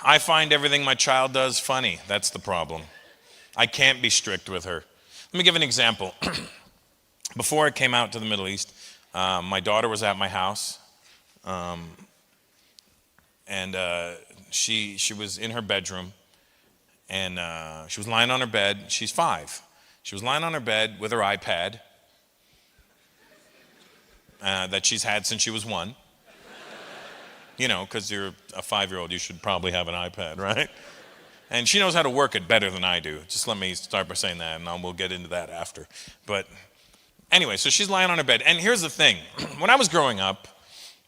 I find everything my child does funny. That's the problem. I can't be strict with her. Let me give an example. Before I came out to the Middle East, my daughter was at my house, and she was in her bedroom, and she was lying on her bed. She's 5. She was lying on her bed with her iPad that she's had since she was 1. You know, because you're a 5-year-old, you should probably have an iPad, right? And she knows how to work it better than I do. Just let me start by saying that, and we'll get into that after. But anyway, so she's lying on her bed. And here's the thing. When I was growing up,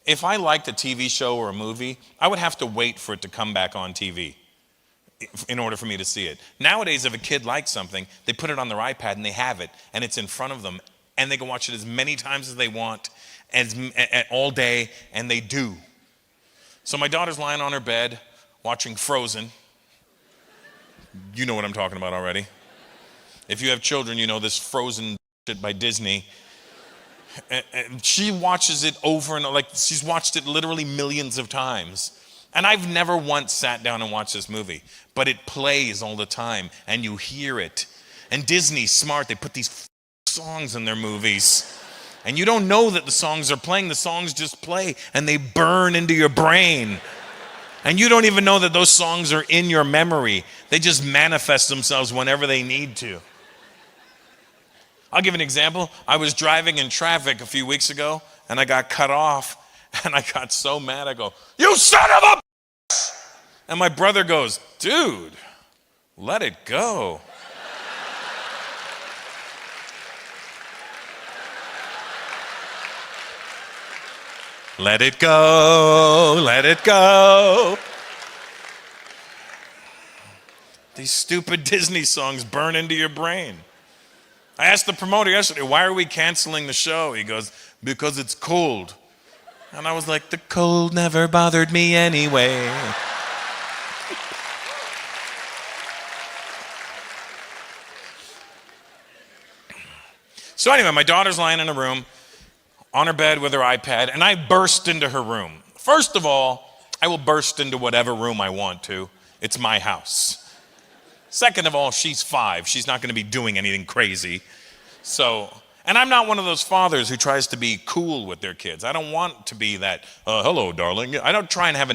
if I liked a TV show or a movie, I would have to wait for it to come back on TV in order for me to see it. Nowadays, if a kid likes something, they put it on their iPad and they have it, and it's in front of them, and they can watch it as many times as they want, all day, and they do. So my daughter's lying on her bed watching Frozen. You know what I'm talking about already. If you have children, you know this Frozen shit by Disney. And she watches it over and like she's watched it literally millions of times. And I've never once sat down and watched this movie, but it plays all the time and you hear it. And Disney's smart, they put these songs in their movies. And you don't know that the songs are playing, the songs just play and they burn into your brain. And you don't even know that those songs are in your memory. They just manifest themselves whenever they need to. I'll give an example. I was driving in traffic a few weeks ago and I got cut off and I got so mad. I go, "You son of a bitch!" And my brother goes, "Dude, let it go." Let it go, let it go. These stupid Disney songs burn into your brain. I asked the promoter yesterday, "Why are we canceling the show?" He goes, "Because it's cold." And I was like, the cold never bothered me anyway. So anyway, my daughter's lying in a room on her bed with her iPad, and I burst into her room. First of all, I will burst into whatever room I want to. It's my house. Second of all, she's 5. She's not going to be doing anything crazy. And I'm not one of those fathers who tries to be cool with their kids. I don't want to be that, "Hello, darling." I don't try and have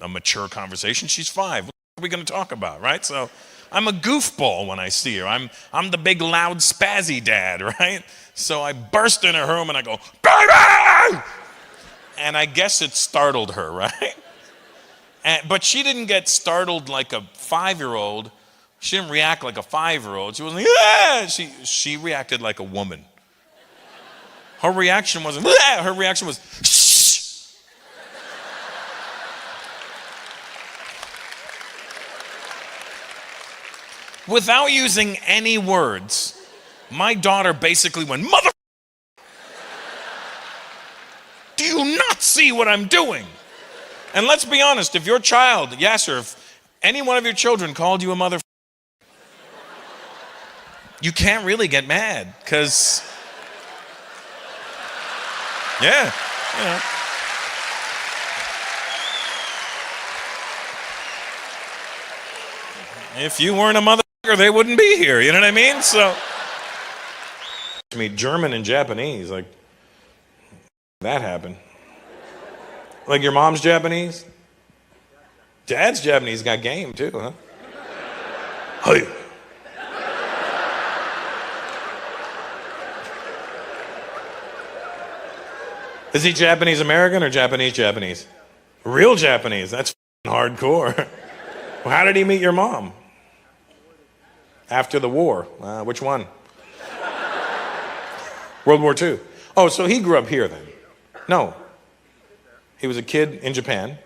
a mature conversation. She's 5. What are we going to talk about, right? So I'm a goofball when I see her. I'm the big, loud, spazzy dad, right? So I burst in her room and I go, "Baby!" And I guess it startled her, right? But she didn't get startled like a 5-year-old. She didn't react like a 5-year-old. She wasn't, "Yeah!" She reacted like a woman. Her reaction wasn't, "Yeah!" Her reaction was, "Shh!" Without using any words, my daughter basically went, "Mother, do you not see what I'm doing?" And let's be honest, if your child, Yasser, if any one of your children called you a mother, you can't really get mad, because, yeah, you know. If you weren't a motherfucker, they wouldn't be here, you know what I mean? So, I mean, German and Japanese, like, that happened. Like your mom's Japanese? Dad's Japanese got game too, huh? Hey. Is he Japanese American or Japanese Japanese? Real Japanese, that's hardcore. Well, how did he meet your mom? After the war. Which one? World War II. Oh, so he grew up here then? No. He was a kid in Japan.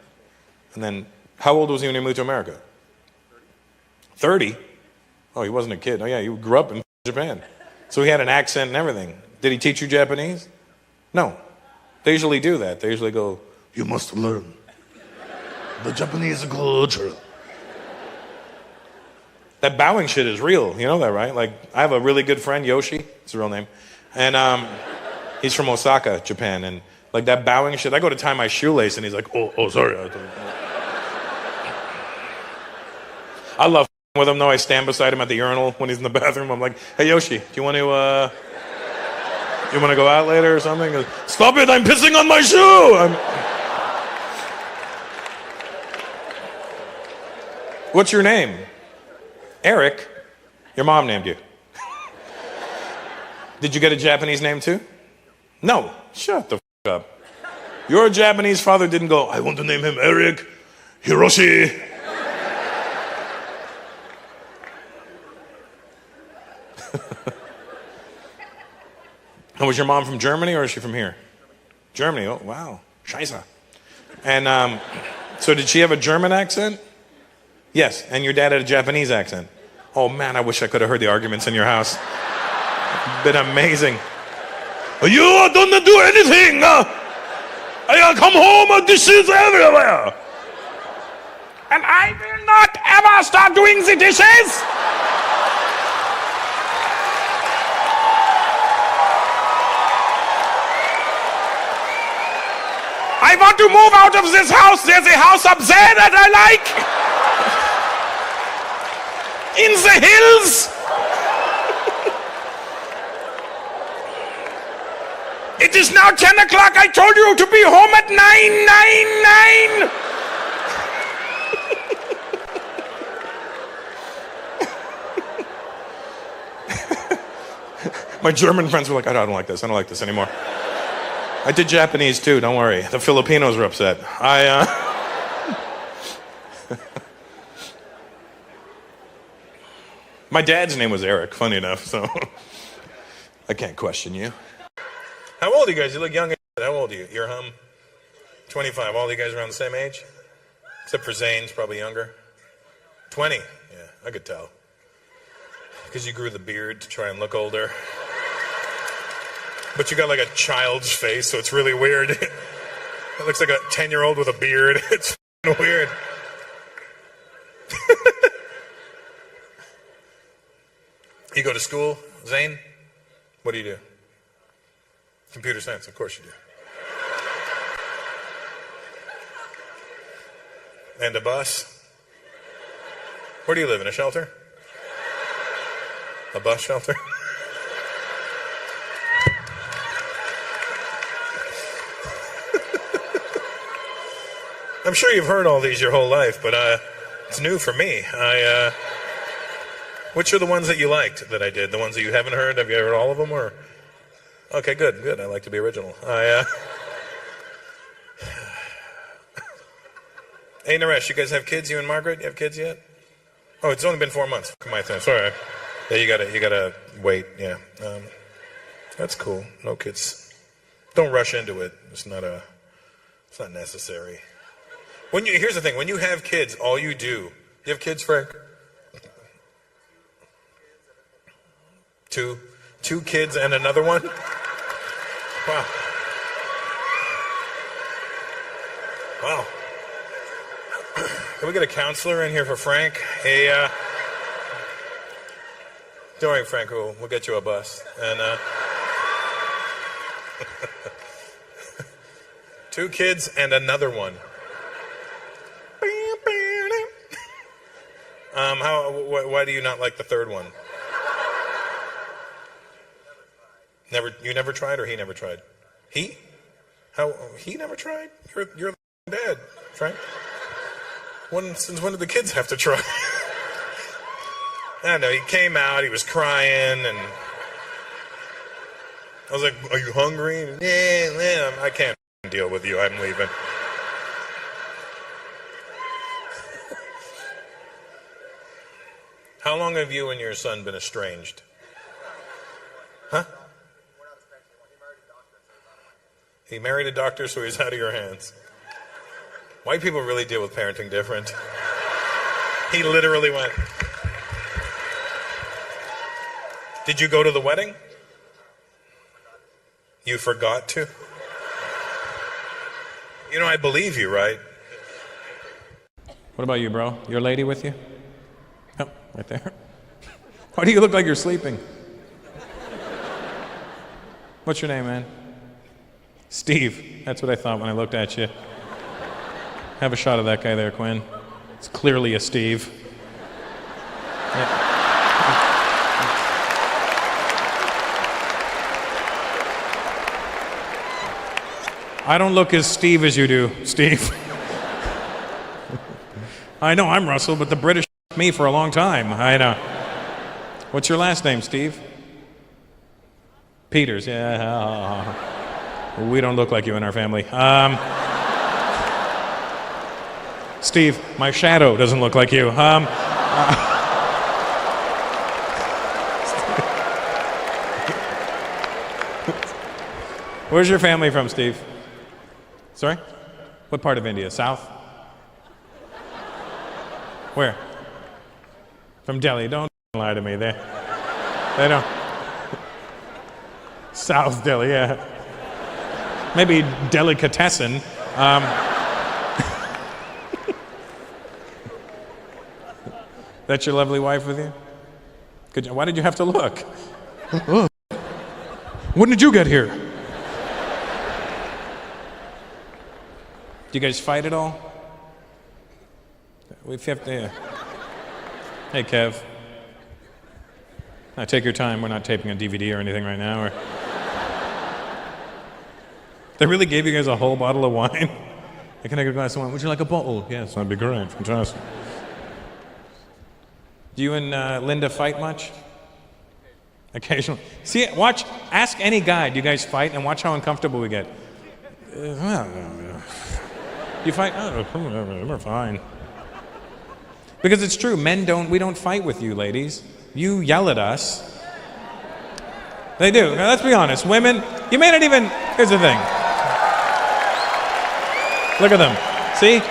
And then, how old was he when he moved to America? 30? Oh, he wasn't a kid. Oh yeah, he grew up in Japan. So he had an accent and everything. Did he teach you Japanese? No. They usually do that. They usually go, "You must learn the Japanese culture." That bowing shit is real. You know that, right? Like, I have a really good friend, Yoshi. It's a real name. And he's from Osaka, Japan. And like that bowing shit, I go to tie my shoelace and he's like, oh, sorry. I love with him though. I stand beside him at the urinal when he's in the bathroom. I'm like, hey Yoshi, do you want to go out later or something? He goes, stop it, I'm pissing on my shoe. What's your name? Eric. Your mom named you. Did you get a Japanese name too? No. Shut the up. Your Japanese father didn't go, I want to name him Eric Hiroshi. And was your mom from Germany or is she from here? Germany. Oh, wow. Scheiße. And so did she have a German accent? Yes. And your dad had a Japanese accent? Oh, man, I wish I could have heard the arguments in your house. Been amazing. You don't do anything. I come home, dishes everywhere. And I will not ever start doing the dishes. I want to move out of this house. There's a house up there that I like. In the hills. It is now 10 o'clock. I told you to be home at 9:09. My German friends were like, I don't like this. I don't like this anymore. I did Japanese too, don't worry. The Filipinos were upset. My dad's name was Eric, funny enough, so I can't question you. How old are you guys? You look young. How old are you? You're 25. All you guys around the same age? Except for Zane's probably younger. 20? Yeah, I could tell. Because you grew the beard to try and look older. But you got like a child's face, so it's really weird. It looks like a 10-year-old with a beard. It's weird. You go to school, Zane? What do you do? Computer science, of course you do. And a bus? Where do you live, in a shelter? A bus shelter? I'm sure you've heard all these your whole life, but it's new for me. Which are the ones that you liked that I did? The ones that you haven't heard? Have you heard all of them? Or okay, good. I like to be original. Hey, Naresh, you guys have kids? You and Margaret, you have kids yet? Oh, it's only been 4 months. My time. Sorry. Yeah, you gotta wait. Yeah, that's cool. No kids. Don't rush into it. It's not necessary. Here's the thing, when you have kids, all you do, you have kids, Frank? Two kids and another one? Wow. Wow. Can we get a counselor in here for Frank? Hey, don't worry, Frank, we'll get you a bus. And, 2 kids and another one. Why do you not like the third one? You never tried, or he never tried? He never tried? You're dad, Frank. Since when did the kids have to try? I don't know, he came out, he was crying, and I was like, are you hungry? Yeah, I can't deal with you, I'm leaving. How long have you and your son been estranged? Huh? He married a doctor, so he's out of your hands. White people really deal with parenting different. He literally went. Did you go to the wedding? You forgot to? You know, I believe you, right? What about you, bro? Your lady with you? Oh, right there. Why do you look like you're sleeping? What's your name, man? Steve. That's what I thought when I looked at you. Have a shot of that guy there, Quinn. It's clearly a Steve. I don't look as Steve as you do, Steve. I know I'm Russell, but the British me for a long time. I know. What's your last name, Steve? Peters, yeah. We don't look like you in our family. Steve, my shadow doesn't look like you. Where's your family from, Steve? Sorry? What part of India? South? Where? From Delhi. Don't lie to me. They don't. South Delhi, yeah. Maybe delicatessen. That's your lovely wife with you? Why did you have to look? When did you get here? Do you guys fight at all? We have to. Yeah. Hey, Kev. Now, take your time. We're not taping a DVD or anything right now. They really gave you guys a whole bottle of wine? Can I get a glass of wine? Would you like a bottle? Yes, that'd be great. Fantastic. Do you and Linda fight much? Occasionally. See, ask any guy, do you guys fight? And watch how uncomfortable we get. You fight? Oh, we're fine. Because it's true, we don't fight with you, ladies. You yell at us. They do. Now, let's be honest. Women, you may not even, here's the thing. Look at them. See?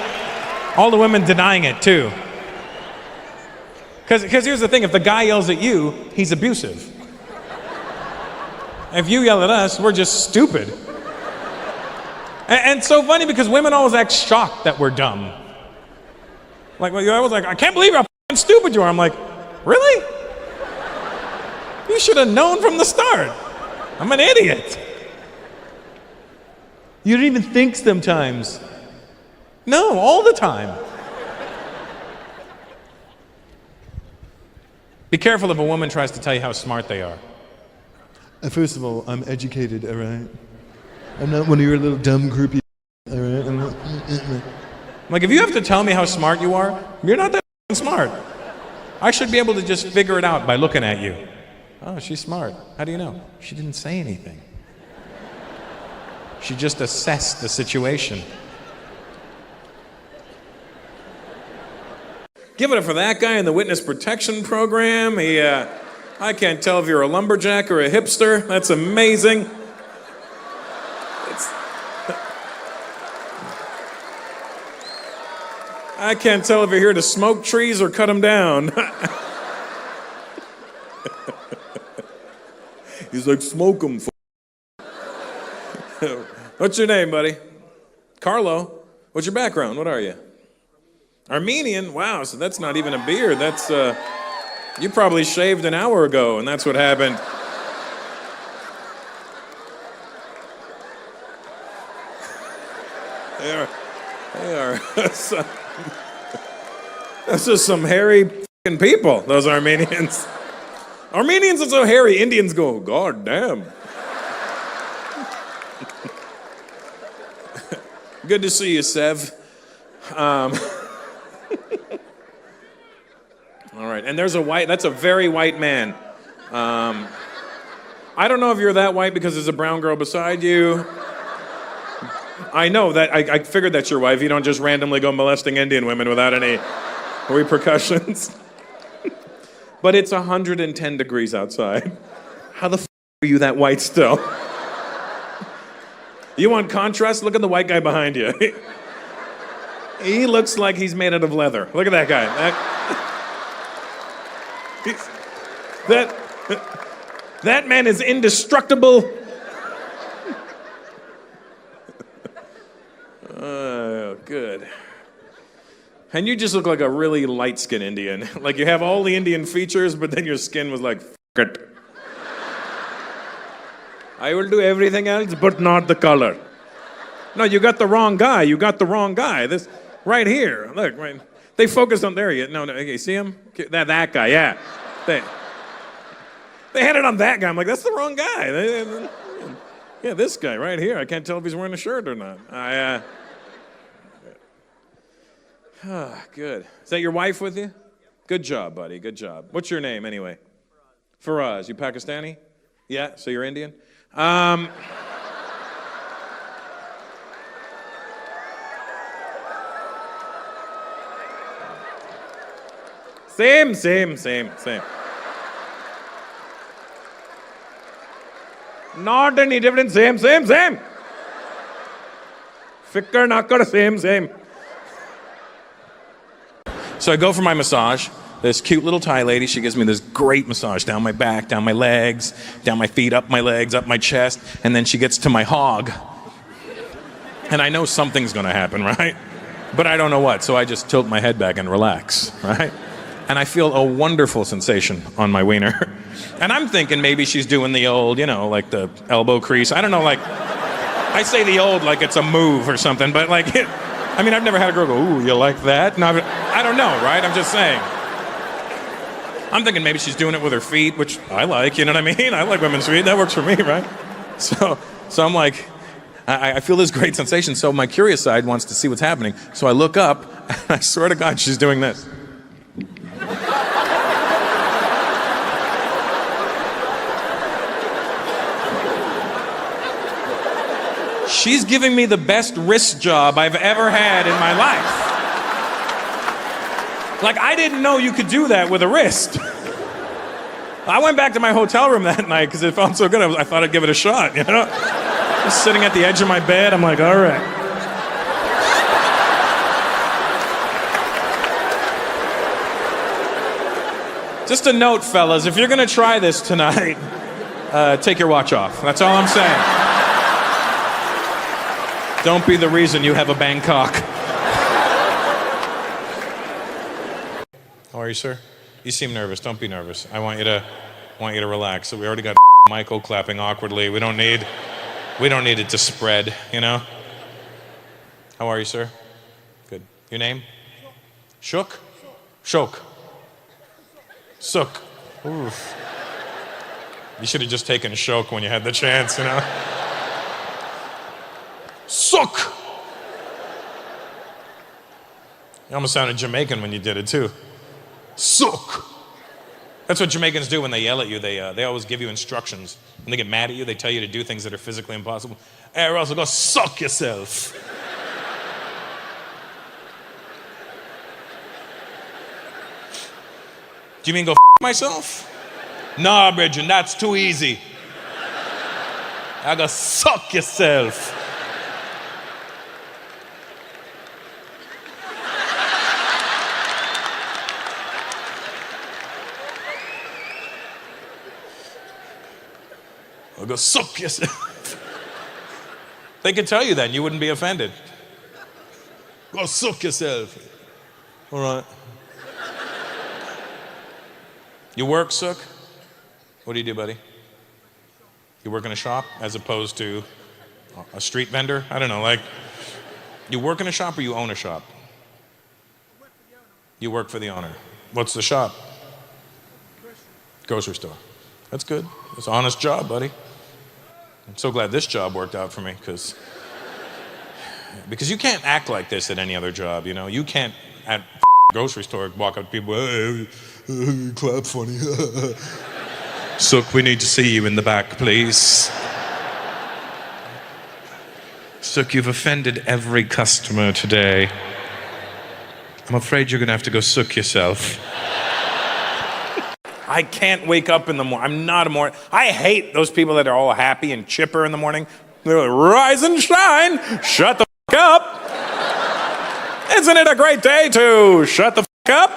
All the women denying it, too. Because here's the thing. If the guy yells at you, he's abusive. If you yell at us, we're just stupid. And it's so funny because women always act shocked that we're dumb. Like, well, you're always like, I can't believe how f***ing stupid you are. I'm like, really? You should have known from the start. I'm an idiot. You don't even think sometimes. No, all the time. Be careful if a woman tries to tell you how smart they are. First of all, I'm educated, all right? I'm not one of your little dumb groupie, all right? Like, if you have to tell me how smart you are, you're not that smart. I should be able to just figure it out by looking at you. Oh, she's smart. How do you know? She didn't say anything. She just assessed the situation. Give it up for that guy in the witness protection program. I can't tell if you're a lumberjack or a hipster. That's amazing. I can't tell if you're here to smoke trees or cut them down. He's like, smoke them. What's your name, buddy? Carlo. What's your background? What are you? Armenian? Wow, so that's not even a beard. That's, you probably shaved an hour ago, and that's what happened. They are. That's just some hairy f***ing people, those Armenians. Armenians are so hairy, Indians go, God damn. Good to see you, Sev. All right, and there's that's a very white man. I don't know if you're that white because there's a brown girl beside you. I know that, I figured that's your wife. You don't just randomly go molesting Indian women without any repercussions. But it's 110 degrees outside. How the f*** are you that white still? You want contrast? Look at the white guy behind you. He looks like he's made out of leather. Look at that guy. That man is indestructible. Oh, good. And you just look like a really light-skinned Indian. Like you have all the Indian features, but then your skin was like, f*** it. I will do everything else, but not the color. No, you got the wrong guy. You got the wrong guy. This right here. Look, right. They focused on there. No, okay, see him? That guy, yeah. They had it on that guy. I'm like, that's the wrong guy. Yeah, this guy right here. I can't tell if he's wearing a shirt or not. Good. Is that your wife with you? Good job, buddy. Good job. What's your name, anyway? Faraz. You Pakistani? Yeah, so you're Indian? Same. Not any different. Same. Fikr nakkar, same. So I go for my massage. This cute little Thai lady, she gives me this great massage down my back, down my legs, down my feet, up my legs, up my chest, and then she gets to my hog. And I know something's gonna happen, right? But I don't know what, so I just tilt my head back and relax, right? And I feel a wonderful sensation on my wiener. And I'm thinking maybe she's doing the old, like the elbow crease. I don't know, I say the old like it's a move or something, but I've never had a girl go, ooh, you like that? No, I don't know, right? I'm just saying. I'm thinking maybe she's doing it with her feet, which I like, you know what I mean? I like women's feet, that works for me, right? So I'm like, I feel this great sensation, so my curious side wants to see what's happening. So I look up, and I swear to God, she's doing this. She's giving me the best wrist job I've ever had in my life. I didn't know you could do that with a wrist. I went back to my hotel room that night because it felt so good. I thought I'd give it a shot, Just sitting at the edge of my bed, I'm like, all right. Just a note, fellas, if you're gonna try this tonight, take your watch off. That's all I'm saying. Don't be the reason you have a Bangkok. How are you, sir? You seem nervous. Don't be nervous. I want you to relax. So we already got Michael clapping awkwardly. We don't need it to spread, How are you, sir? Good. Your name? Shook? Shok. Sook. Oof. You should have just taken Shok when you had the chance, Sook! You almost sounded Jamaican when you did it, too. Sook! That's what Jamaicans do when they yell at you. They always give you instructions. When they get mad at you, they tell you to do things that are physically impossible. Hey, Russell, go suck yourself. Do you mean go f myself? Nah, Bridget, that's too easy. I go suck yourself. I go suck yourself. They could tell you that and you wouldn't be offended. Go suck yourself. All right. You work, Sook? What do you do, buddy? You work in a shop as opposed to a street vendor? I don't know, you work in a shop or you own a shop? You work for the owner. What's the shop? Grocery store. That's good. It's an honest job, buddy. I'm so glad this job worked out for me because you can't act like this at any other job, You can't at a grocery store walk up to people, hey, clap funny. Sook, we need to see you in the back, please. Sook, you've offended every customer today. I'm afraid you're going to have to go sook yourself. I can't wake up in the morning. I'm not a morning. I hate those people that are all happy and chipper in the morning. They're like, rise and shine. Shut the f*** up. Isn't it a great day to shut the f*** up?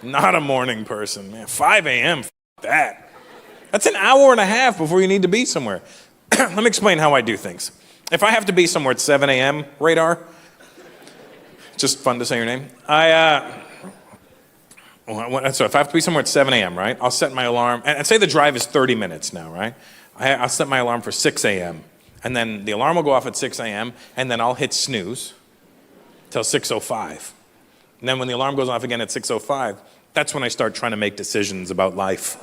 Not a morning person, man. 5 a.m., f*** that. That's an hour and a half before you need to be somewhere. Let me explain how I do things. If I have to be somewhere at 7 a.m., Radar, just fun to say your name. So if I have to be somewhere at 7 a.m., right, I'll set my alarm, and say the drive is 30 minutes now, right? I'll set my alarm for 6 a.m., and then the alarm will go off at 6 a.m., and then I'll hit snooze till 6:05. And then when the alarm goes off again at 6:05, that's when I start trying to make decisions about life.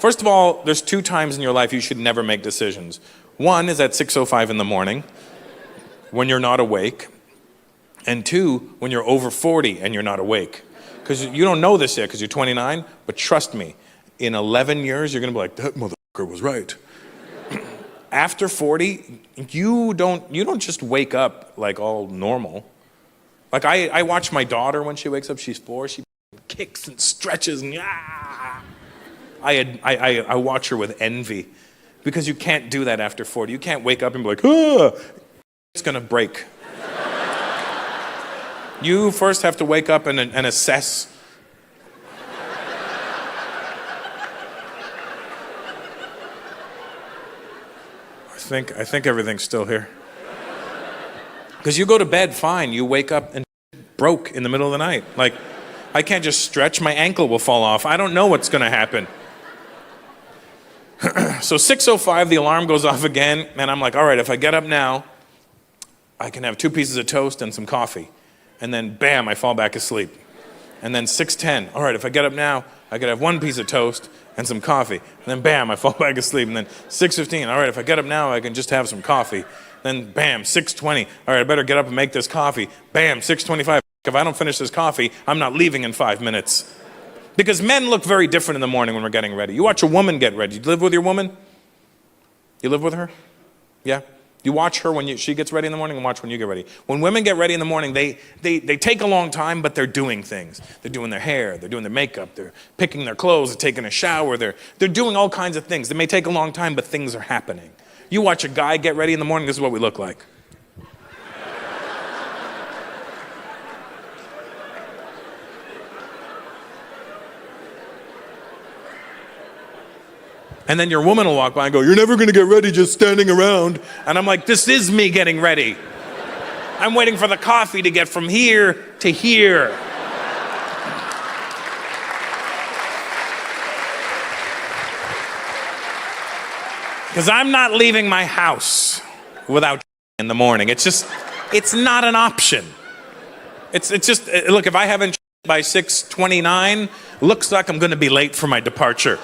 First of all, there's 2 times in your life you should never make decisions. One is at 6:05 in the morning, when you're not awake. And 2, when you're over 40 and you're not awake. Because you don't know this yet because you're 29, but trust me, in 11 years, you're going to be like, that motherfucker was right. After 40, you don't just wake up like all normal. Like I watch my daughter when she wakes up, she's 4, she kicks and stretches and I watch her with envy because you can't do that after 40. You can't wake up and be like, it's going to break. You first have to wake up and assess. I think everything's still here. Because you go to bed fine, you wake up and broke in the middle of the night. Like, I can't just stretch, my ankle will fall off. I don't know what's gonna happen. So 6:05, the alarm goes off again, and I'm like, all right, if I get up now, I can have 2 pieces of toast and some coffee. And then bam, I fall back asleep. And then 6:10, all right, if I get up now, I could have 1 piece of toast and some coffee. And then bam, I fall back asleep. And then 6:15, all right, if I get up now, I can just have some coffee. Then bam, 6:20, all right, I better get up and make this coffee. Bam, 6:25, if I don't finish this coffee, I'm not leaving in 5 minutes. Because men look very different in the morning when we're getting ready. You watch a woman get ready. You live with your woman? You live with her? Yeah? You watch her when she gets ready in the morning and watch when you get ready. When women get ready in the morning, they take a long time, but they're doing things. They're doing their hair, they're doing their makeup, they're picking their clothes, they're taking a shower, they're doing all kinds of things. They may take a long time, but things are happening. You watch a guy get ready in the morning, this is what we look like. And then your woman will walk by and go, you're never going to get ready just standing around. And I'm like, this is me getting ready. I'm waiting for the coffee to get from here to here. Because I'm not leaving my house without in the morning. It's not an option. It's just, look, if I haven't by 6:29, looks like I'm going to be late for my departure.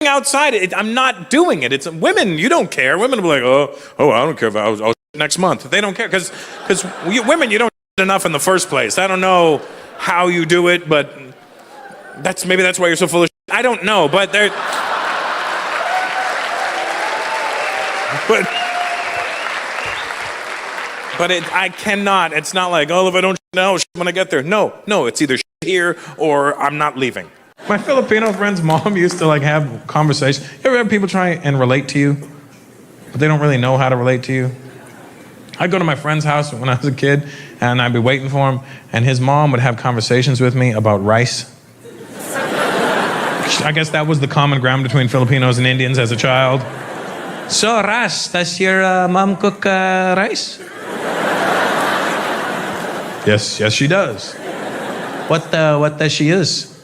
Outside, I'm not doing it. It's women, you don't care. Women will be like, oh, I don't care if I'll next month. They don't care because women, you don't enough in the first place. I don't know how you do it, but maybe that's why you're so full of shit. I don't know, but they're... But I cannot. It's not like, if I don't now, when I get there. No, it's either here or I'm not leaving. My Filipino friend's mom used to have conversations. You ever have people try and relate to you, but they don't really know how to relate to you? I'd go to my friend's house when I was a kid, and I'd be waiting for him, and his mom would have conversations with me about rice. I guess that was the common ground between Filipinos and Indians as a child. So, Ras, does your mom cook rice? Yes, she does. What does she use?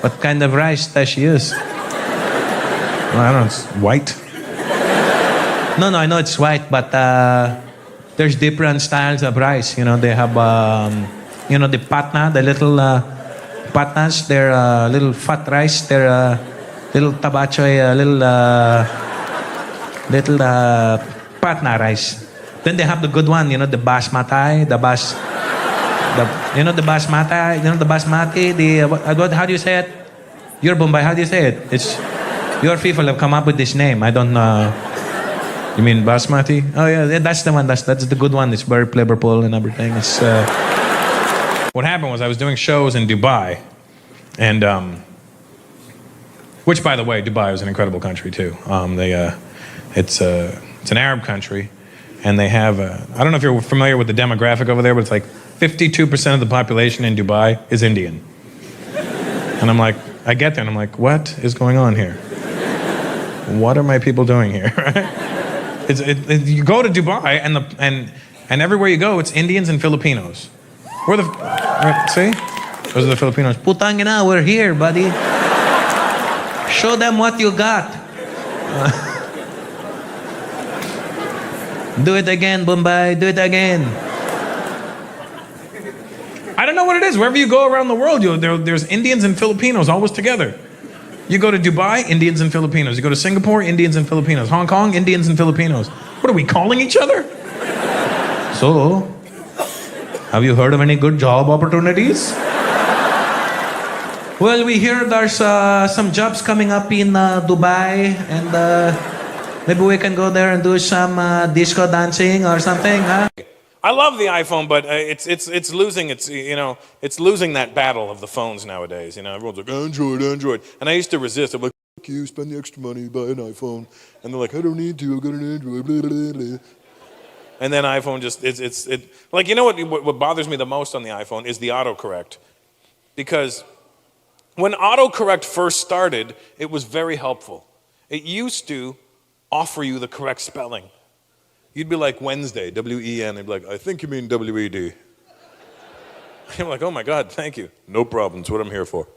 What kind of rice does she use? Well, I don't know, it's white. No, I know it's white, but there's different styles of rice. You know, they have, the patna, the little patnas, they're little fat rice, they're little tabachoy, little patna rice. Then they have the good one, the basmati, the basmati, how do you say it? Your Bombay, how do you say it? It's, your people have come up with this name. I don't know. You mean basmati? Oh yeah, that's the one, that's the good one. It's very flavorful and everything. It's, What happened was I was doing shows in Dubai, and, which by the way, Dubai is an incredible country too. It's an Arab country, and they have, I don't know if you're familiar with the demographic over there, but it's like 52% of the population in Dubai is Indian. And I'm like, I get there and I'm like, what is going on here? What are my people doing here? You go to Dubai and everywhere you go, it's Indians and Filipinos. See? Those are the Filipinos. Putangina, we're here, buddy. Show them what you got. Do it again, Bombay. Do it again. I don't know what it is. Wherever you go around the world, there's Indians and Filipinos always together. You go to Dubai, Indians and Filipinos. You go to Singapore, Indians and Filipinos. Hong Kong, Indians and Filipinos. What are we calling each other? So, have you heard of any good job opportunities? Well, we hear there's some jobs coming up in Dubai, and maybe we can go there and do some disco dancing or something, huh? I love the iPhone, but it's losing it's losing that battle of the phones nowadays. You know, everyone's like Android, and I used to resist. I'm like, fuck you, spend the extra money, buy an iPhone, and they're like, I don't need to, I've got an Android. Blah, blah, blah. And then iPhone just it's like, you know what bothers me the most on the iPhone is the autocorrect, because when autocorrect first started, it was very helpful. It used to offer you the correct spelling. You'd be like Wednesday, W-E-N. They'd be like, I think you mean W-E-D. You're like, oh my God, thank you. No problem, it's what I'm here for.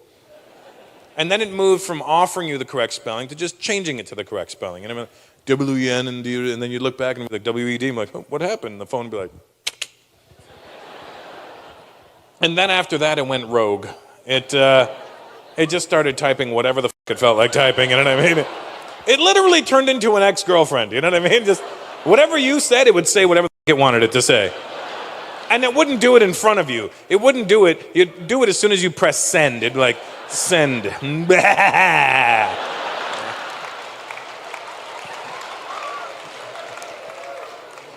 And then it moved from offering you the correct spelling to just changing it to the correct spelling. And I'm like, W-E-N, and then you look back and be like, W-E-D. I'm like, oh, what happened? And the phone would be like. And then after that, it went rogue. It just started typing whatever the fuck it felt like typing, you know what I mean? It literally turned into an ex-girlfriend, you know what I mean? Just whatever you said, it would say whatever the fuck it wanted it to say. And it wouldn't do it in front of you. It wouldn't do it. You'd do it as soon as you press send. It'd be like, send.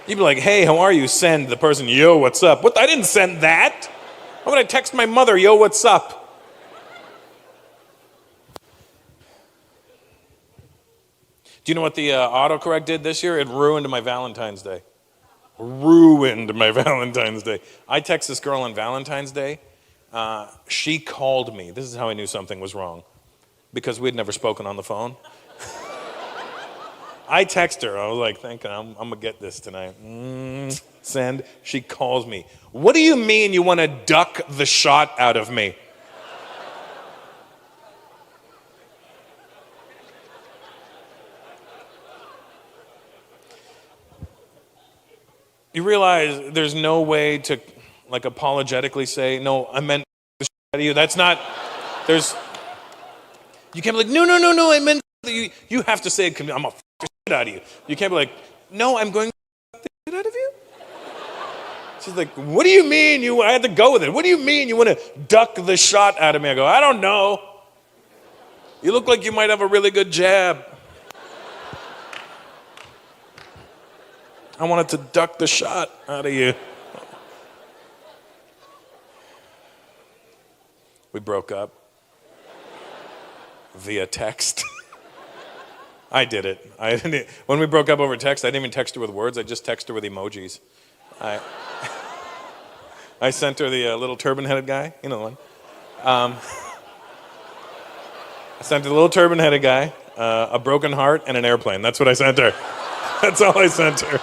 You'd be like, hey, how are you? Send. The person, yo, what's up? What? I didn't send that. Why would I text my mother, yo, what's up? Do you know what the autocorrect did this year? It ruined my Valentine's Day. Ruined my Valentine's Day. I text this girl on Valentine's Day. She called me. This is how I knew something was wrong, because we'd never spoken on the phone. I text her. I was like, thinking, I'm going to get this tonight. Send. She calls me. What do you mean you want to duck the shot out of me? You realize there's no way to, like, apologetically say, no, I meant the shit out of you. That's not, you can't be like, no, I meant you have to say, I'm going to f the shit out of you. You can't be like, no, I'm going to f the shit out of you? She's like, what do you mean I had to go with it. What do you mean you want to duck the shot out of me? I go, I don't know. You look like you might have a really good jab. I wanted to duck the shot out of you. We broke up via text. I did it. When we broke up over text, I didn't even text her with words. I just texted her with emojis. I sent her the little turban-headed guy. You know the one. I sent her the little turban-headed guy, a broken heart, and an airplane. That's what I sent her. That's all I sent her.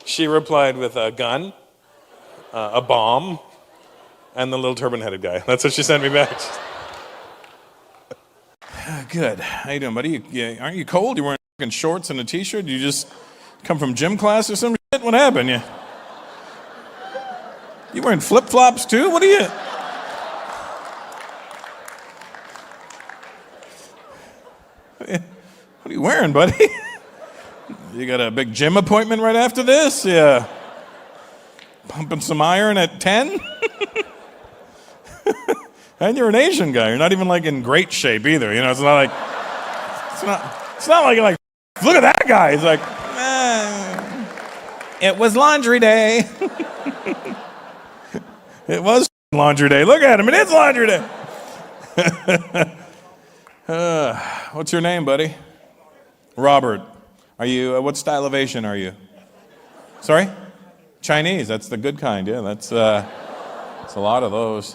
She replied with a gun, a bomb, and the little turban-headed guy. That's what she sent me back. Good. How you doing, buddy? Aren't you cold? You wearing fucking shorts and a t-shirt? You just come from gym class or some shit? What happened? You wearing flip-flops too? What are you? What are you wearing, buddy? You got a big gym appointment right after this? Yeah. Pumping some iron at 10? And you're an Asian guy. You're not even like in great shape either. You know, it's not like you're like, look at that guy. It's like, it was laundry day. It was laundry day. Look at him. It is laundry day. What's your name, buddy? Robert. Are you, what style of Asian are you? Sorry? Chinese, that's the good kind, yeah. That's a lot of those.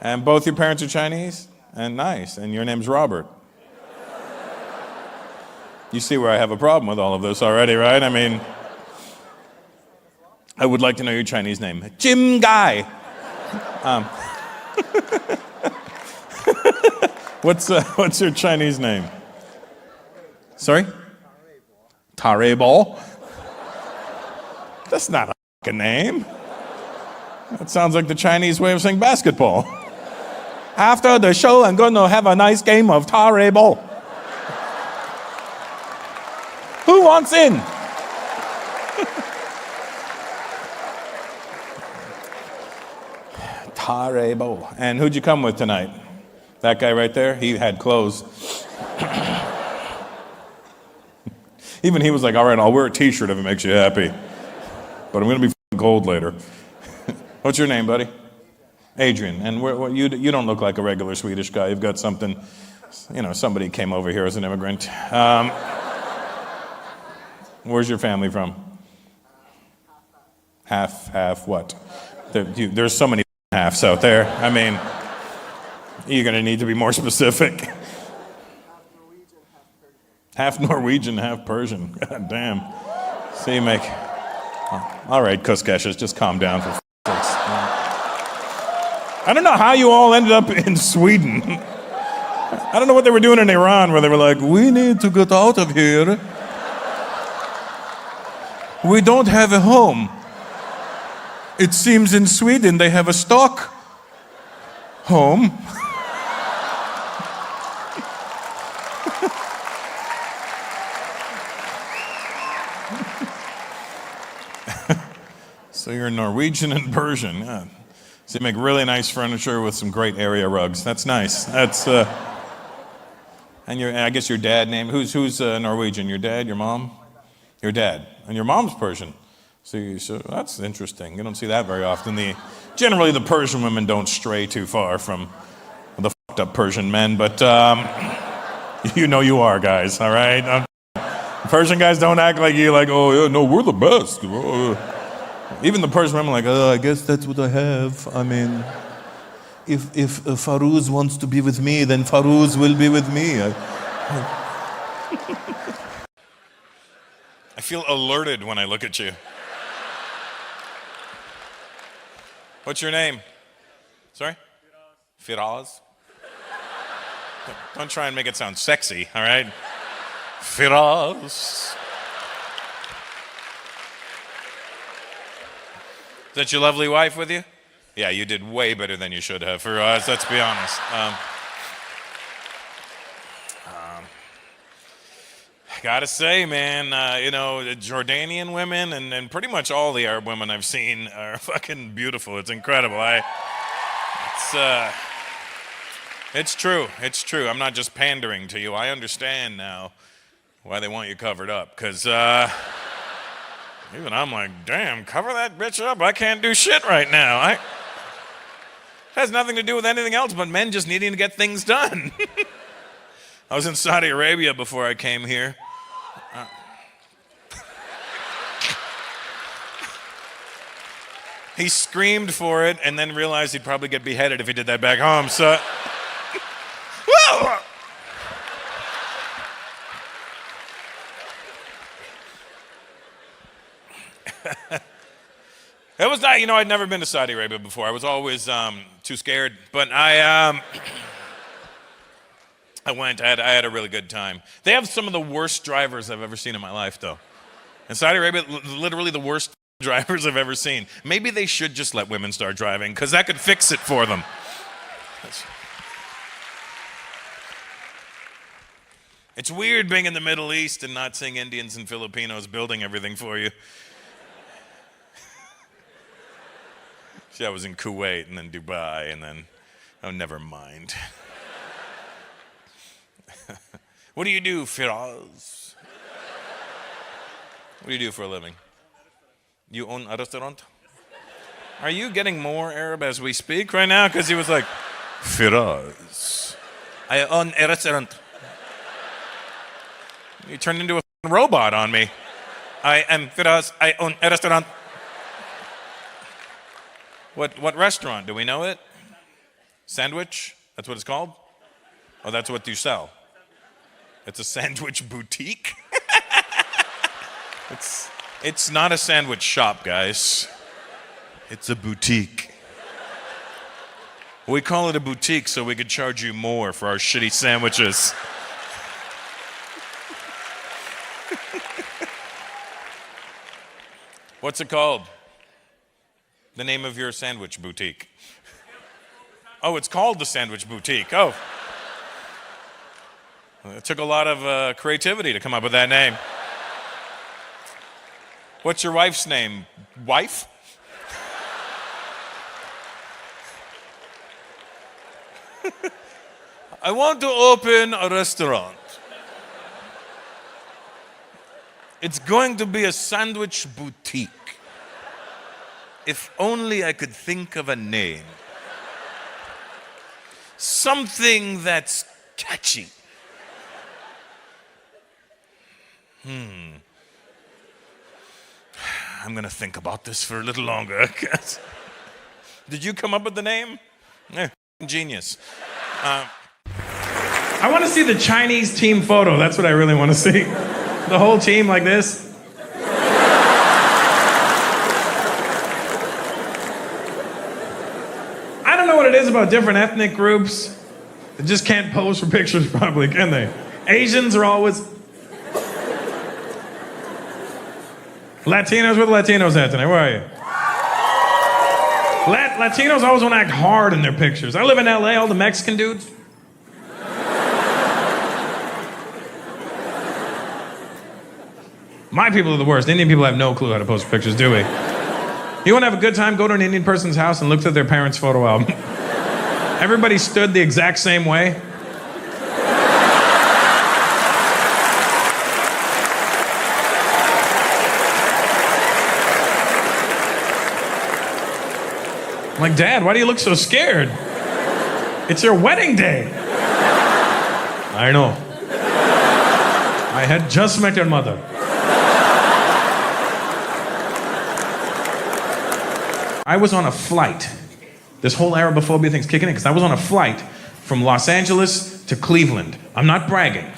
And both your parents are Chinese? And nice, and your name's Robert. You see where I have a problem with all of this already, right? I mean, I would like to know your Chinese name. Jim Guy. What's your Chinese name? Sorry? Tare Ball? That's not a fucking name. That sounds like the Chinese way of saying basketball. After the show, I'm going to have a nice game of tare ball. Who wants in? Tare ball. And who'd you come with tonight? That guy right there? He had clothes. Even he was like, all right, I'll wear a t-shirt if it makes you happy. But I'm going to be cold later. What's your name, buddy? Adrian. And you don't look like a regular Swedish guy. You've got something, somebody came over here as an immigrant. Where's your family from? Half what? There's so many halves out there. I mean, you're going to need to be more specific. Half Norwegian, half Persian. God damn. So you make... All right, Kuskeshes, just calm down for sakes. I don't know how you all ended up in Sweden. I don't know what they were doing in Iran where they were like, we need to get out of here. We don't have a home. It seems in Sweden they have a stock home. So you're Norwegian and Persian. Yeah. So you make really nice furniture with some great area rugs. That's nice. That's and I guess your dad name. Who's Norwegian? Your dad? Your mom? Your dad. And your mom's Persian. So that's interesting. You don't see that very often. Generally, the Persian women don't stray too far from the fucked up Persian men, but you are, guys. All right. Persian guys don't act like you. Like, oh yeah, no, we're the best. Even the Persian women are like, I guess that's what I have. I mean, if Farouz wants to be with me, then Farouz will be with me. I feel alerted when I look at you. What's your name? Sorry? Firaz. Don't try and make it sound sexy, all right? Firaz. Is that your lovely wife with you? Yeah, you did way better than you should have, Firaz, let's be honest. Gotta say, man, the Jordanian women and pretty much all the Arab women I've seen are fucking beautiful. It's incredible. It's true. It's true. I'm not just pandering to you. I understand now why they want you covered up. Because even I'm like, damn, cover that bitch up. I can't do shit right now. It has nothing to do with anything else but men just needing to get things done. I was in Saudi Arabia before I came here. He screamed for it and then realized he'd probably get beheaded if he did that back home, so... It was not, I'd never been to Saudi Arabia before. I was always too scared, but I went. I had a really good time. They have some of the worst drivers I've ever seen in my life, though. In Saudi Arabia, literally the worst drivers I've ever seen. Maybe they should just let women start driving, because that could fix it for them. It's weird being in the Middle East and not seeing Indians and Filipinos building everything for you. See, I was in Kuwait and then Dubai and then, never mind. What do you do, Firaz? What do you do for a living? You own a restaurant? Are you getting more Arab as we speak right now? Because he was like, Firaz, I own a restaurant. You turned into a robot on me. I am Firaz, I own a restaurant. What restaurant? Do we know it? Sandwich? That's what it's called? Oh, that's what you sell. It's a sandwich boutique? It's not a sandwich shop, guys. It's a boutique. We call it a boutique so we could charge you more for our shitty sandwiches. What's it called? The name of your sandwich boutique. Oh, it's called the Sandwich Boutique. Oh. It took a lot of creativity to come up with that name. What's your wife's name? Wife? I want to open a restaurant. It's going to be a sandwich boutique. If only I could think of a name. Something that's catchy. I'm going to think about this for a little longer. Did you come up with the name? Genius. I want to see the Chinese team photo. That's what I really want to see. The whole team like this. I don't know what it is about different ethnic groups. They just can't pose for pictures probably, can they? Asians are always... Latinos, where the Latinos at tonight? Where are you? Latinos always want to act hard in their pictures. I live in LA, all the Mexican dudes. My people are the worst. Indian people have no clue how to post pictures, do we? You want to have a good time? Go to an Indian person's house and look through their parents' photo album. Everybody stood the exact same way. I'm like, Dad, why do you look so scared? It's your wedding day. I know. I had just met your mother. I was on a flight. This whole Arabophobia thing's kicking in because I was on a flight from Los Angeles to Cleveland. I'm not bragging.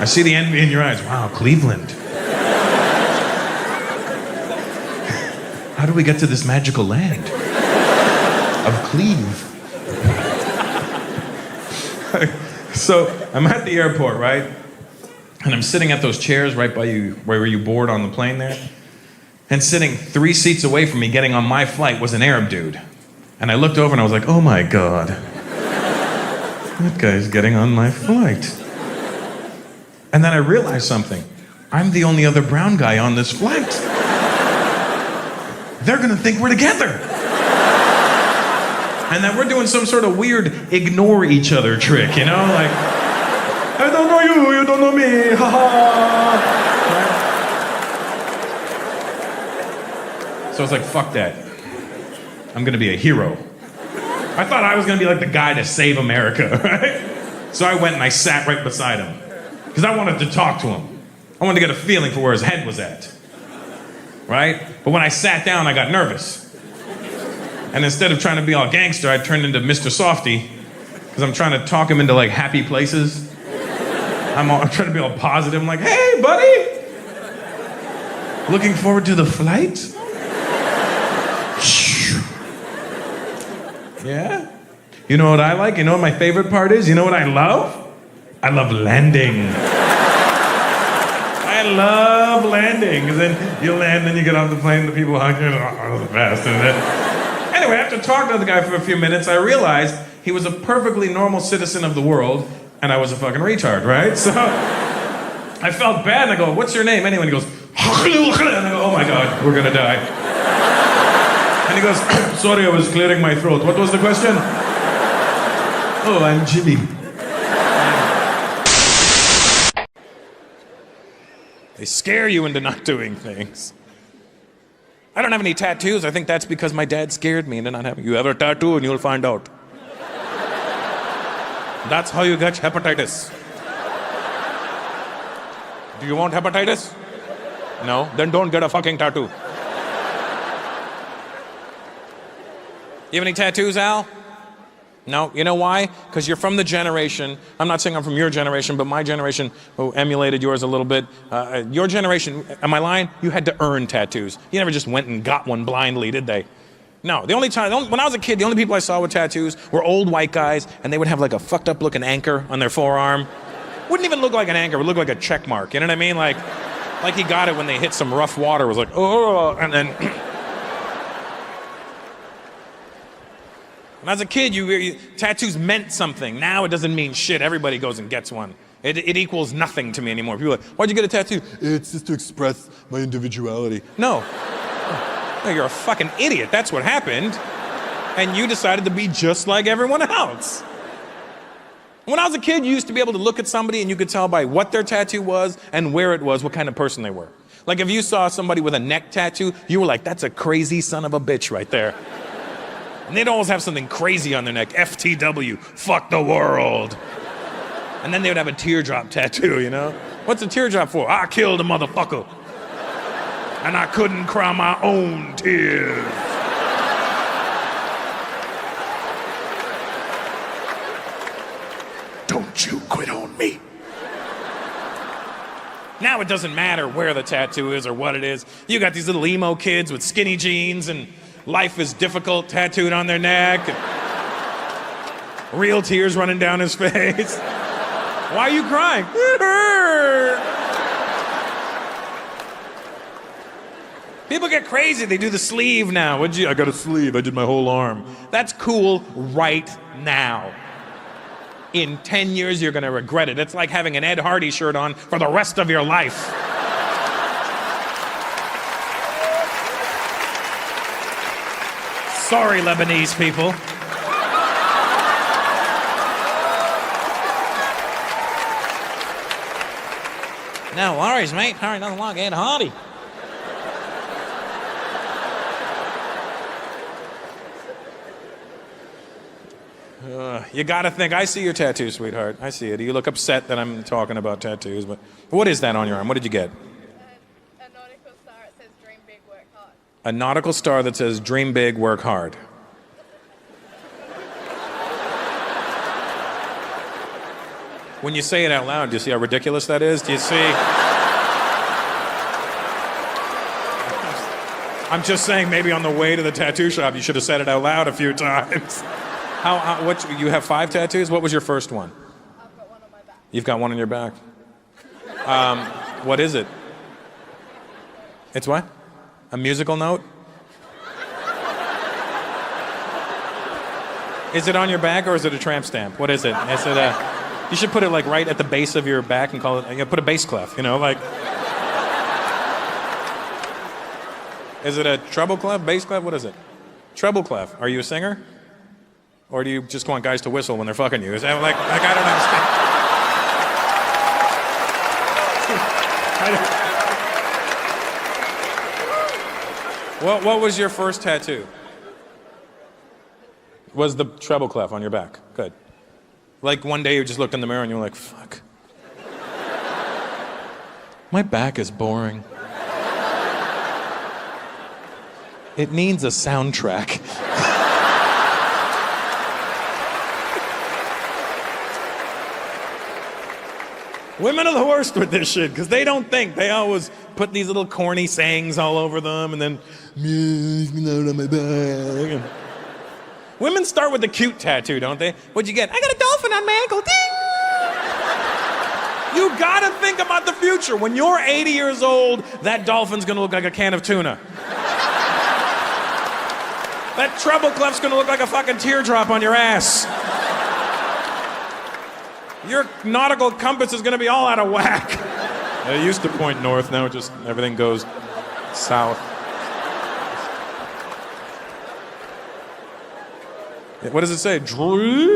I see the envy in your eyes. Wow, Cleveland. How do we get to this magical land of Cleve? So I'm at the airport, right? And I'm sitting at those chairs right by you, where you board on the plane there. And sitting 3 seats away from me, getting on my flight, was an Arab dude. And I looked over and I was like, oh my God. That guy's getting on my flight. And then I realized something. I'm the only other brown guy on this flight. They're gonna think we're together. And that we're doing some sort of weird ignore each other trick, you know? Like, I don't know you, you don't know me, ha ha. So I was like, fuck that. I'm gonna be a hero. I thought I was gonna be like the guy to save America, right? So I went and I sat right beside him. Because I wanted to talk to him. I wanted to get a feeling for where his head was at. Right? But when I sat down, I got nervous. And instead of trying to be all gangster, I turned into Mr. Softy. Because I'm trying to talk him into like happy places. I'm trying to be all positive. I'm like, hey, buddy. Looking forward to the flight? Yeah? You know what I like? You know what my favorite part is? You know what I love? I love landing. I love landing. Because then you land, then you get off the plane, the people hug you, oh, the best, isn't it? Anyway, after talking to the guy for a few minutes, I realized he was a perfectly normal citizen of the world, and I was a fucking retard, right? So I felt bad, and I go, what's your name? Anyway, and he goes, and I go, oh my God, we're gonna die. And he goes, sorry, I was clearing my throat. What was the question? Oh, I'm Jimmy. They scare you into not doing things. I don't have any tattoos. I think that's because my dad scared me into not having. You have a tattoo and you'll find out. That's how you get hepatitis. Do you want hepatitis? No? Then don't get a fucking tattoo. You have any tattoos, Al? No? You know why? Because you're from the generation, I'm not saying I'm from your generation, but my generation who emulated yours a little bit. Your generation, am I lying? You had to earn tattoos. You never just went and got one blindly, did they? No, when I was a kid, the only people I saw with tattoos were old white guys, and they would have like a fucked up looking anchor on their forearm. Wouldn't even look like an anchor, it would look like a check mark, you know what I mean? Like, Like he got it when they hit some rough water. It was like, oh, and then. When I was a kid, tattoos meant something. Now it doesn't mean shit. Everybody goes and gets one. It equals nothing to me anymore. People are like, why'd you get a tattoo? It's just to express my individuality. No. No, you're a fucking idiot. That's what happened. And you decided to be just like everyone else. When I was a kid, you used to be able to look at somebody and you could tell by what their tattoo was and where it was, what kind of person they were. Like if you saw somebody with a neck tattoo, you were like, that's a crazy son of a bitch right there. And they'd always have something crazy on their neck. FTW, fuck the world. And then they would have a teardrop tattoo, you know? What's a teardrop for? I killed a motherfucker. And I couldn't cry my own tears. Don't you quit on me. Now it doesn't matter where the tattoo is or what it is. You got these little emo kids with skinny jeans and life is difficult tattooed on their neck. And real tears running down his face. Why are you crying? It hurt. People get crazy. They do the sleeve now. I got a sleeve. I did my whole arm. That's cool right now. In 10 years, you're going to regret it. It's like having an Ed Hardy shirt on for the rest of your life. Sorry, Lebanese people. No worries, mate. Harry doesn't like Ed Hardy. You gotta think, I see your tattoo, sweetheart. I see it. You look upset that I'm talking about tattoos, but what is that on your arm? What did you get? A nautical star. It says dream big, work hard. A nautical star that says dream big, work hard. When you say it out loud, do you see how ridiculous that is? Do you see? I'm just saying, maybe on the way to the tattoo shop, you should have said it out loud a few times. What, you have 5 tattoos? What was your first one? I've got one on my back. You've got one on your back. What is it? It's what? A musical note? Is it on your back or is it a tramp stamp? What is it? Is it a... You should put it like right at the base of your back and call it... put a bass clef, you know, like... Is it a treble clef, bass clef? What is it? Treble clef. Are you a singer? Or do you just want guys to whistle when they're fucking you? Is that like I don't understand. What was your first tattoo? Was the treble clef on your back? Good. Like one day you just looked in the mirror and you were like, fuck. My back is boring. It needs a soundtrack. Women are the worst with this shit, because they don't think. They always put these little corny sayings all over them, and then, on my back. Women start with the cute tattoo, don't they? What'd you get? I got a dolphin on my ankle. Ding! You gotta think about the future. When you're 80 years old, that dolphin's gonna look like a can of tuna. That treble clef's gonna look like a fucking teardrop on your ass. Your nautical compass is gonna be all out of whack. It used to point north, now just everything goes south. What does it say? Dream.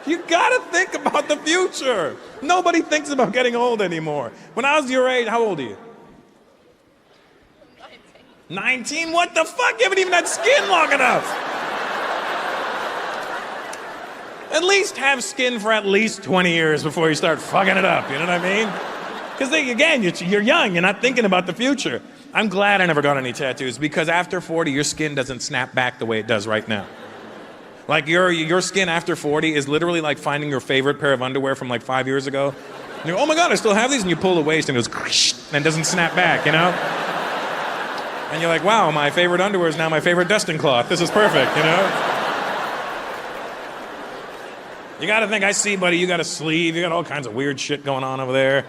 You gotta think about the future. Nobody thinks about getting old anymore. When I was your age, how old are you? 19? What the fuck? You haven't even had skin long enough. At least have skin for at least 20 years before you start fucking it up, you know what I mean? Because again, you're young, you're not thinking about the future. I'm glad I never got any tattoos, because after 40, your skin doesn't snap back the way it does right now. Like your skin after 40 is literally like finding your favorite pair of underwear from like 5 years ago. And you go, oh my God, I still have these, and you pull the waist and it goes, and it doesn't snap back, you know? And you're like, wow, my favorite underwear is now my favorite dusting cloth. This is perfect, you know? You gotta think, I see, buddy, you got a sleeve, you got all kinds of weird shit going on over there.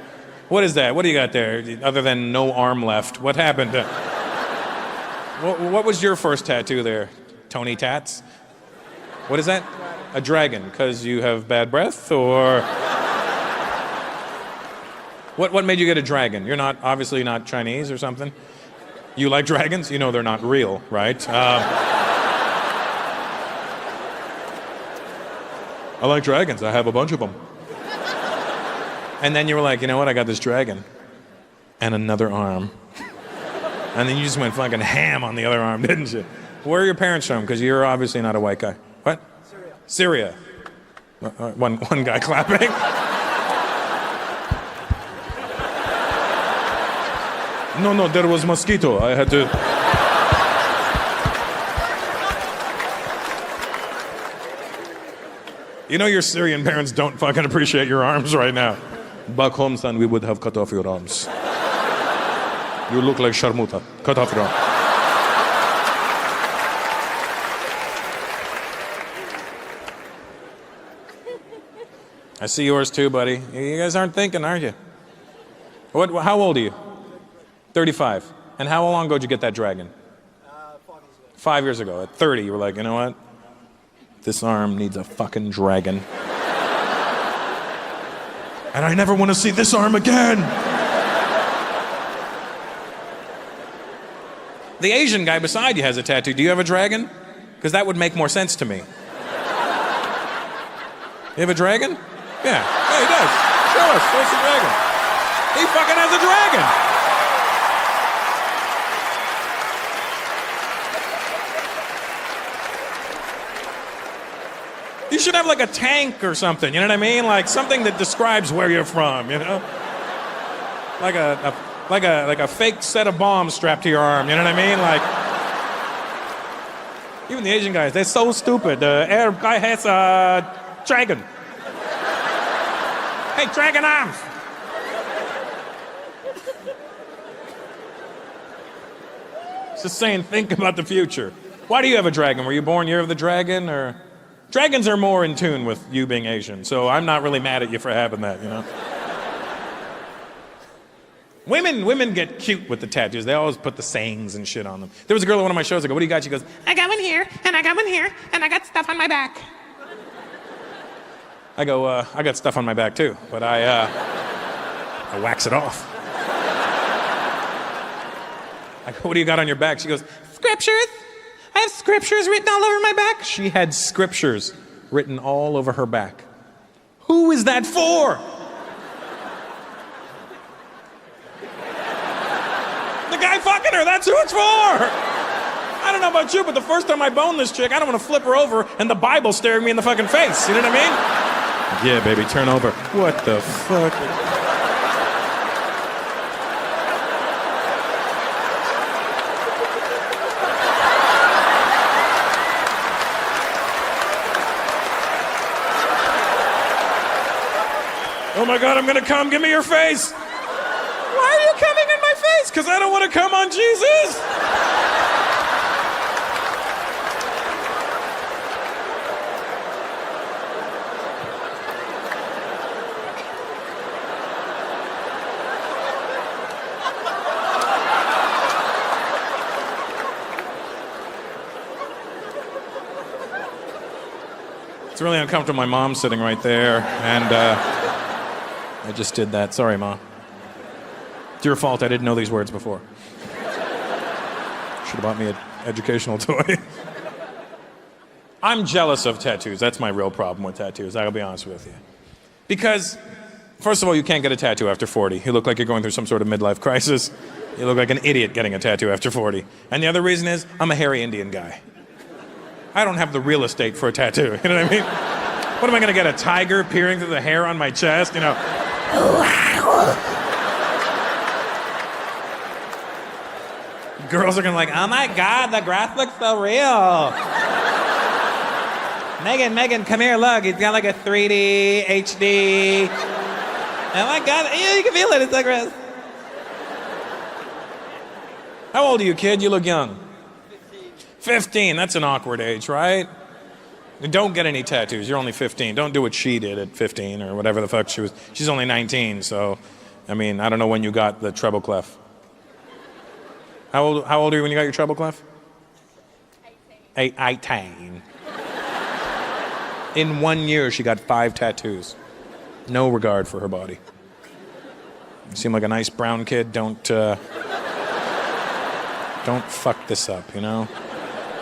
What is that? What do you got there? Other than no arm left. What happened? What was your first tattoo there? Tony Tats? What is that? A dragon, because you have bad breath, or? What made you get a dragon? You're not, obviously not Chinese or something? You like dragons? You know they're not real, right? I like dragons. I have a bunch of them. And then you were like, you know what? I got this dragon. And another arm. And then you just went fucking ham on the other arm, didn't you? Where are your parents from? Because you're obviously not a white guy. What? Syria. One guy clapping. No, there was mosquito. I had to... You know your Syrian parents don't fucking appreciate your arms right now. Back home, son, we would have cut off your arms. You look like Sharmuta. Cut off your arm. I see yours too, buddy. You guys aren't thinking, are you? How old are you? 35. And how long ago did you get that dragon? 5 years ago. At 30, you were like, you know what? This arm needs a fucking dragon. And I never want to see this arm again. The Asian guy beside you has a tattoo. Do you have a dragon? Because that would make more sense to me. You have a dragon? Yeah. Yeah, he does. Show us. Where's the dragon? He fucking has a dragon. You should have like a tank or something, you know what I mean? Like something that describes where you're from, you know? Like a fake set of bombs strapped to your arm, you know what I mean? Like, even the Asian guys, they're so stupid. The Arab guy has a dragon. Hey, dragon arms! Just saying, think about the future. Why do you have a dragon? Were you born year of the dragon, or? Dragons are more in tune with you being Asian, so I'm not really mad at you for having that, you know? Women get cute with the tattoos. They always put the sayings and shit on them. There was a girl at one of my shows, I go, what do you got? She goes, I got one here, and I got one here, and I got stuff on my back. I go, I got stuff on my back too, but I wax it off. I go, what do you got on your back? She goes, scriptures. I have scriptures written all over my back. She had scriptures written all over her back. Who is that for? The guy fucking her, that's who it's for. I don't know about you, but the first time I bone this chick, I don't want to flip her over and the Bible staring me in the fucking face. You know what I mean? Yeah, baby, turn over. What the fuck? Oh my God, I'm gonna come, give me your face. Why are you coming in my face? Because I don't want to come on Jesus. It's really uncomfortable. My mom's sitting right there, and I just did that. Sorry, Mom. It's your fault. I didn't know these words before. Should have bought me an educational toy. I'm jealous of tattoos. That's my real problem with tattoos. I'll be honest with you. Because, first of all, you can't get a tattoo after 40. You look like you're going through some sort of midlife crisis. You look like an idiot getting a tattoo after 40. And the other reason is, I'm a hairy Indian guy. I don't have the real estate for a tattoo, you know what I mean? What am I gonna get, a tiger peering through the hair on my chest, you know? Girls are gonna like, oh my God, the grass looks so real. Megan, come here, look, it's got like a 3D, HD. Oh my God, yeah, you can feel it, it's like grass. How old are you, kid? You look young. 15, that's an awkward age, right? Don't get any tattoos. You're only 15. Don't do what she did at 15 or whatever the fuck she was. She's only 19, so, I mean, I don't know when you got the treble clef. How old are you when you got your treble clef? 18. In 1 year, she got 5 tattoos. No regard for her body. You seem like a nice brown kid. Don't fuck this up, you know?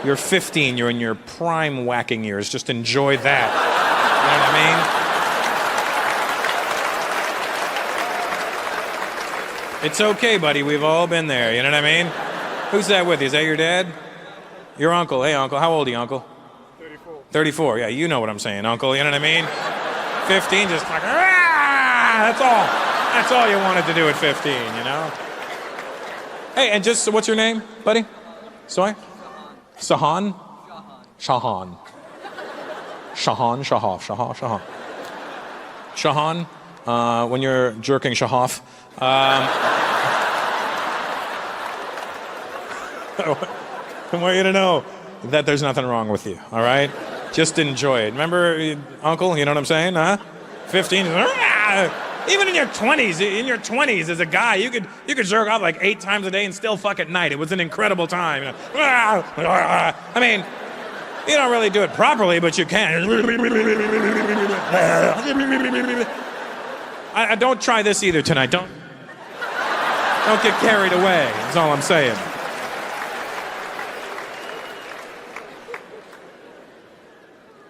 You're 15, you're in your prime whacking years. Just enjoy that. You know what I mean? It's okay, buddy. We've all been there. You know what I mean? Who's that with you? Is that your dad? Your uncle. Hey, uncle. How old are you, uncle? 34. 34. Yeah, you know what I'm saying, uncle. You know what I mean? 15, just like, ah! That's all. That's all you wanted to do at 15, you know? Hey, and just, what's your name, buddy? Sorry? Sahan? Shahan. Shahan, Shahaf, Shahaf, Shahan. Shahan, when you're jerking Shahaf, I want you to know that there's nothing wrong with you, all right? Just enjoy it. Remember, uncle, you know what I'm saying, huh? 15, even in your 20s, as a guy, you could jerk off like 8 times a day and still fuck at night. It was an incredible time. You know? I mean, you don't really do it properly, but you can. I don't try this either tonight. Don't get carried away. That's all I'm saying.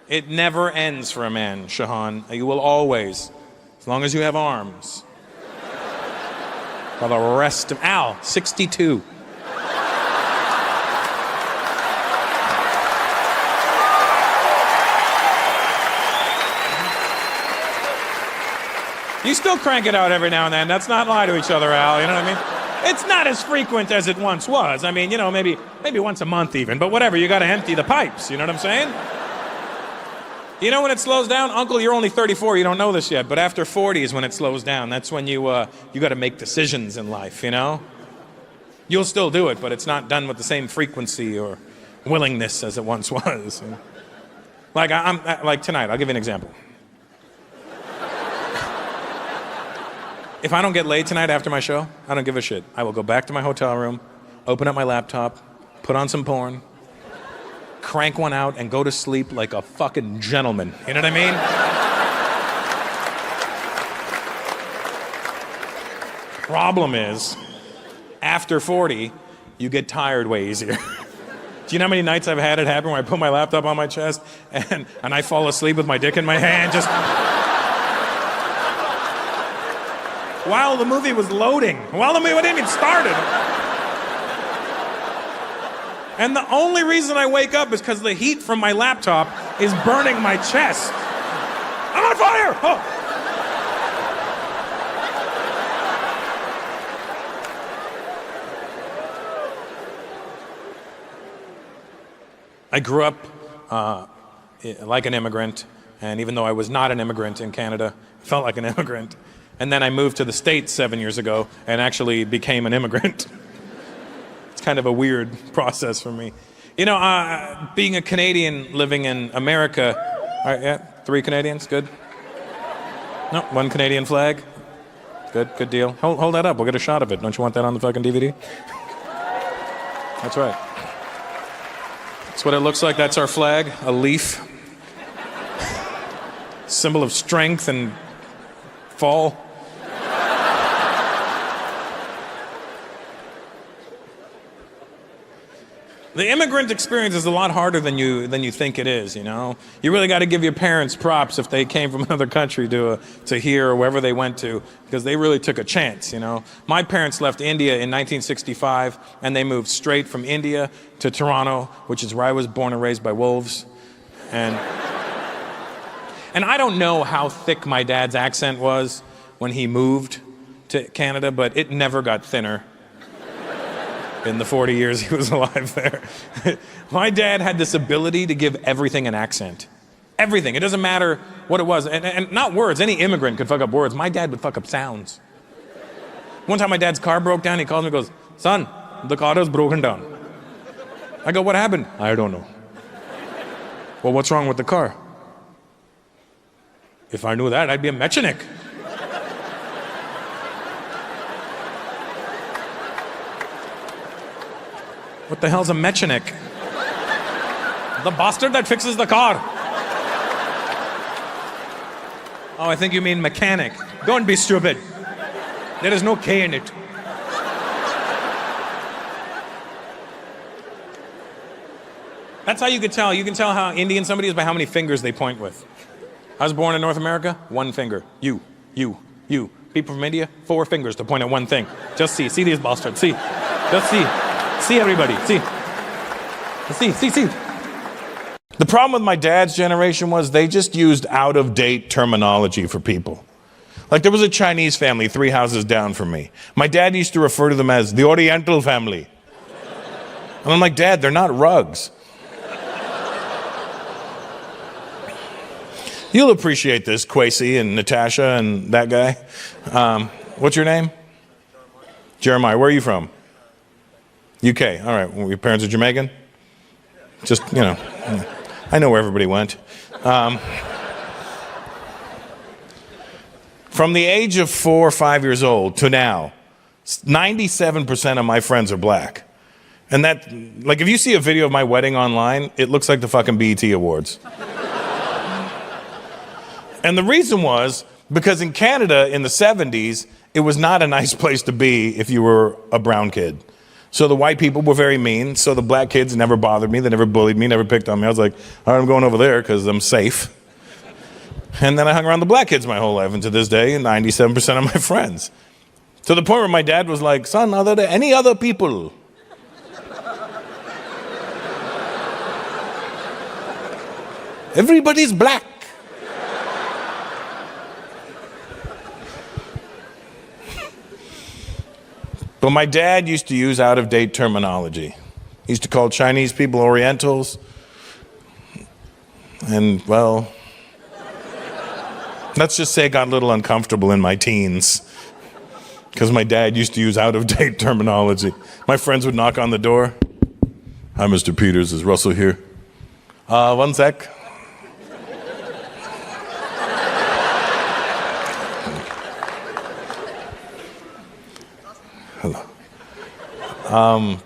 It never ends for a man, Shahan. You will always, as long as you have arms, for the rest of... Al, 62. You still crank it out every now and then. Let's not lie to each other, Al. You know what I mean? It's not as frequent as it once was. I mean, you know, maybe once a month even. But whatever, you got to empty the pipes. You know what I'm saying? You know when it slows down? Uncle, you're only 34. You don't know this yet. But after 40 is when it slows down. That's when you got to make decisions in life, you know? You'll still do it, but it's not done with the same frequency or willingness as it once was. Like, like tonight, I'll give you an example. If I don't get laid tonight after my show, I don't give a shit. I will go back to my hotel room, open up my laptop, put on some porn, crank one out, and go to sleep like a fucking gentleman. You know what I mean? Problem is, after 40, you get tired way easier. Do you know how many nights I've had it happen where I put my laptop on my chest and I fall asleep with my dick in my hand, just... while the movie was loading, while the movie hadn't even started. And the only reason I wake up is because the heat from my laptop is burning my chest. I'm on fire! Oh. I grew up like an immigrant, and even though I was not an immigrant in Canada, I felt like an immigrant. And then I moved to the States 7 years ago and actually became an immigrant. It's kind of a weird process for me. You know, being a Canadian living in America, all right, yeah, 3 Canadians, good. No, 1 Canadian flag. Good deal. Hold that up, we'll get a shot of it. Don't you want that on the fucking DVD? That's right. That's what it looks like, that's our flag, a leaf. Symbol of strength and fall. The immigrant experience is a lot harder than you think it is, you know? You really got to give your parents props if they came from another country to here or wherever they went to, because they really took a chance, you know? My parents left India in 1965, and they moved straight from India to Toronto, which is where I was born and raised by wolves. And I don't know how thick my dad's accent was when he moved to Canada, but it never got thinner in the 40 years he was alive there. My dad had this ability to give everything an accent. Everything. It doesn't matter what it was. And not words. Any immigrant could fuck up words. My dad would fuck up sounds. One time my dad's car broke down. He calls me and goes, "Son, the car is broken down." I go, "What happened?" "I don't know." Well, what's wrong with the car? If I knew that, I'd be a mechanic. What the hell's a mechanic? The bastard that fixes the car. Oh, I think you mean mechanic. Don't be stupid. There is no K in it. That's how you can tell. You can tell how Indian somebody is by how many fingers they point with. I was born in North America, one finger. You. People from India, 4 fingers to point at one thing. Just see these bastards, see. Just see everybody, see. See. The problem with my dad's generation was they just used out-of-date terminology for people. Like there was a Chinese family 3 houses down from me. My dad used to refer to them as the Oriental family. And I'm like, Dad, they're not rugs. You'll appreciate this, Kwesi and Natasha and that guy. What's your name? Jeremiah. Where are you from? UK. All right. Well, your parents are Jamaican? Just, I know where everybody went. From the age of 4 or 5 years old to now, 97% of my friends are black. And that, like, if you see a video of my wedding online, it looks like the fucking BET Awards. And the reason was because in Canada in the 70s, it was not a nice place to be if you were a brown kid. So the white people were very mean. So the black kids never bothered me. They never bullied me, never picked on me. I was like, all right, I'm going over there because I'm safe. And then I hung around the black kids my whole life. And to this day, 97% of my friends. To the point where my dad was like, son, are there any other people? Everybody's black. But my dad used to use out-of-date terminology. He used to call Chinese people Orientals. And, well, let's just say it got a little uncomfortable in my teens because my dad used to use out-of-date terminology. My friends would knock on the door. Hi, Mr. Peters, is Russell here? One sec. Hello.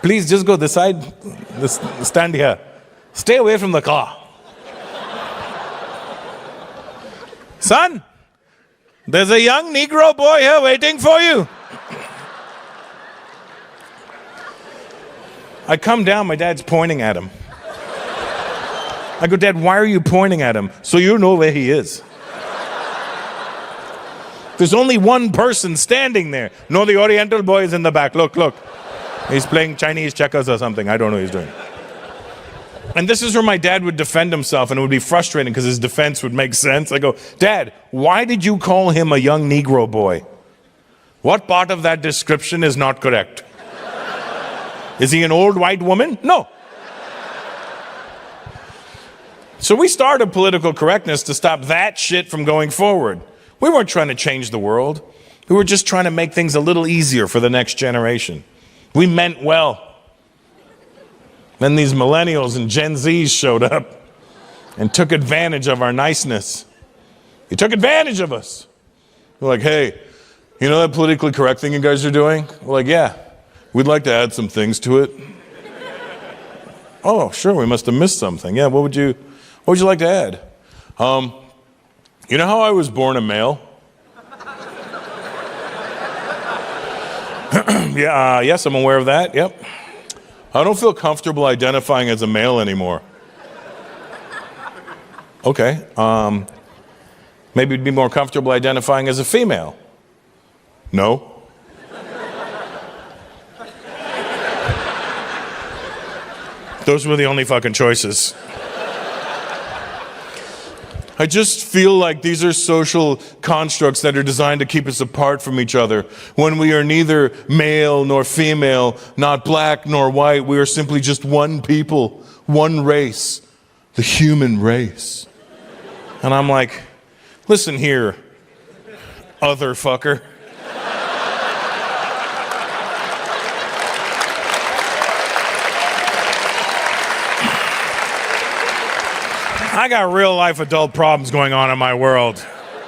Please just go this side. Stand here. Stay away from the car. Son, there's a young Negro boy here waiting for you. I come down, my dad's pointing at him. I go, Dad, why are you pointing at him? So you know where he is. There's only one person standing there. No, the Oriental boy is in the back. Look. He's playing Chinese checkers or something. I don't know what he's doing. And this is where my dad would defend himself, and it would be frustrating because his defense would make sense. I go, Dad, why did you call him a young Negro boy? What part of that description is not correct? Is he an old white woman? No. So we started political correctness to stop that shit from going forward. We weren't trying to change the world. We were just trying to make things a little easier for the next generation. We meant well. Then these millennials and Gen Zs showed up and took advantage of our niceness. They took advantage of us. We're like, hey, you know that politically correct thing you guys are doing? We're like, yeah, we'd like to add some things to it. Oh, sure, we must have missed something. Yeah, what would you like to add? You know how I was born a male? Yes, I'm aware of that, yep. I don't feel comfortable identifying as a male anymore. Okay, maybe you'd be more comfortable identifying as a female. No. Those were the only fucking choices. I just feel like these are social constructs that are designed to keep us apart from each other. When we are neither male nor female, not black nor white, we are simply just one people, one race, the human race. And I'm like, listen here, other fucker. I got real life adult problems going on in my world.